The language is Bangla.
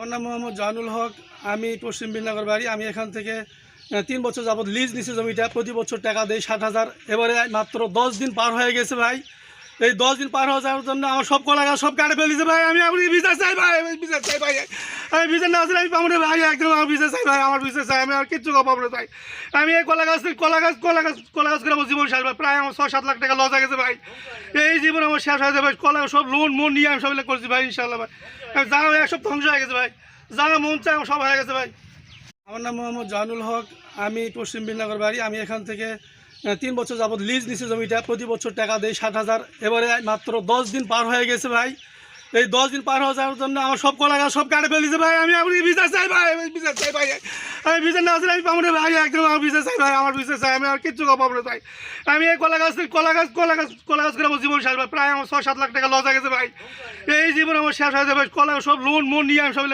আমার নাম মোহাম্মদ জাহানুল হক। আমি পশ্চিম বিনগর বাড়ি। আমি এখান থেকে ৩ বছর যাবৎ লিজ নিছি জমিটা। প্রতি বছর টাকা দেই ৬০,০০০। এবারে মাত্র ১০ দিন পার হয়ে গেছে ভাই। এই ১০ দিন পার হয়ে যাওয়ার জন্য আমার সব কলা গাছ সব কাটে ফেলেছে ভাই। আমি বিচার চাই ভাই, আমি বিচার চাই ভাই। আমি বিচার না আসলে আমি পাবো না ভাই, একদম আমার বিচার চাই ভাই, আমার বিচার চাই। আমি আর কিচ্ছু পাবো না ভাই। আমি এই কলা গাছ করে আমার জীবন শেষ ভাই। প্রায় আমার ৬-৭ লাখ টাকা লস হয়ে গেছে ভাই। এই জীবন আমার শেষ হয়ে যাবে। কলা সব লোন নিয়ে আমি সব করছি ভাই। ইনশাল্লাহ ভাই যা সব ধ্বংস হয়ে গেছে ভাই। যা মন চাই আমার সব হয়ে গেছে ভাই। আমার নাম মোহাম্মদ জাহানুল হক। আমি পশ্চিম বিনগর বাড়ি। আমি এখান থেকে ৩ বছর যাবৎ লিজ নিছি জমিটা। প্রতি বছর টাকা দেই ৬০,০০০। এবারে মাত্র ১০ দিন পার হয়ে গেছে ভাই। এই 10 দিন পার হয়ে যাওয়ার জন্য আমার সব কলা গাছ সব কাটে ফেলেছে ভাই। আমি বিচার চাই ভাই, আমি বিচার চাই ভাই। আমি বিচার না আসলে আমি পাবো না ভাই, একদম আমার বিচার চাই ভাই, আমার বিচার চাই। আমি আর কিচ্ছু পাবো না ভাই। আমি এই কলা গাছ করে আমার জীবন শেষ ভাই। প্রায় আমার ৬-৭ লাখ টাকা লস হয়ে গেছে ভাই। এই জীবন আমার শেষ হয়ে যাবে। কলা সব লোন নিয়ে আমি সব